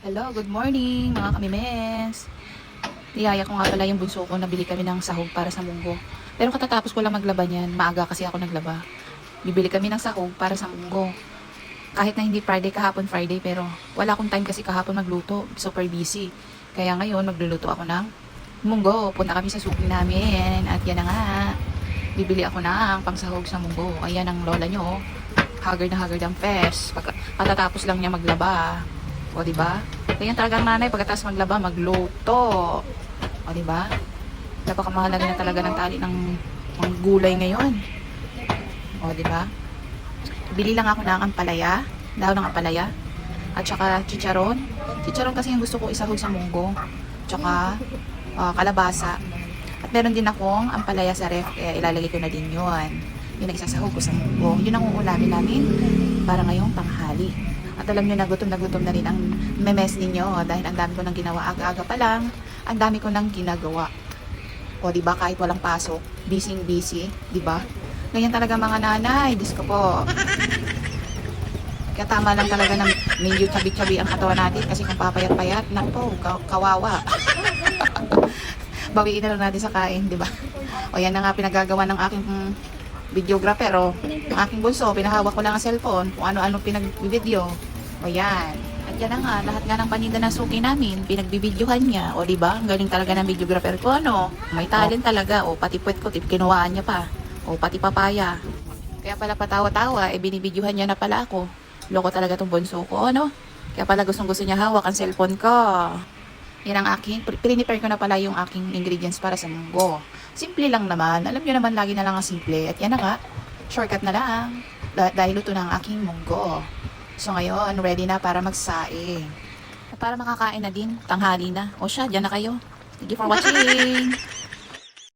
Hello, good morning mga kamimes. Niyaya ko nga pala yung bunso ko, nabili kami ng sahog para sa munggo. Pero katatapos ko lang maglaba niyan, maaga kasi ako naglaba. Bibili kami ng sahog para sa munggo. Kahit na hindi Friday, kahapon Friday, pero wala akong time kasi kahapon magluto. Super busy. Kaya ngayon, magluluto ako ng munggo. Punta kami sa suki namin. At yan na nga, bibili ako ng pangsahog sa munggo. Ayan ang lola nyo. Haggard na haggard ang fest. Katatapos lang niya maglaba. O, diba? Ganyan talagang nanay, pagkatapos maglaba, magluto. O, diba? Napakamahalaga na talaga ng tali ng gulay ngayon. O, diba? Bili lang ako ng ampalaya, daw ng ampalaya, at saka chicharon. Chicharon kasi yung gusto ko isahog sa munggo. Tsaka kalabasa. At meron din akong ampalaya sa ref, kaya ilalagay ko na din yun. Yun ang isasahog ko sa munggo. Yun ang uulamin namin para ngayong tanghali. At alam nyo, nagutom na rin ang memes ninyo dahil ang dami ko nang ginawa aga-aga pa lang. Ang dami ko nang ginagawa. O, diba, kahit walang pasok, busy, diba? Ganyan talaga mga nanay, Diyos ko po. Kaya tama lang talaga ng medyo chabi-chabi ang katawan natin kasi kung papayat-payat, naku po, kawawa. Bawiin na lang natin sa kain, diba? O, yan na nga pinagagawa ng aking videographer, o ang aking bunso, pinahawak ko lang ang cellphone kung ano-ano pinag-video. O yan. At yan na nga, lahat nga ng paninda ng suki namin, pinagbibidyohan niya. O diba, ang galing talaga ng videographer ko, ano? May talent talaga. O pati puwet ko, kinuhaan niya pa. O pati papaya. Kaya pala patawa-tawa, binibidyohan niya na pala ako. Loko talaga tong bunso ko, ano? Kaya pala gustong-gusto niya hawak ang cellphone ko. Yan ang aking, prepare ko na pala yung aking ingredients para sa munggo. Simple lang naman. Alam nyo naman, lagi na lang ang simple. At yan na nga, shortcut na lang. Dahil luto na ang aking munggo. So ngayon, ready na para magsaing. At para makakain na din, tanghali na. O siya, dyan na kayo. Thank you for watching.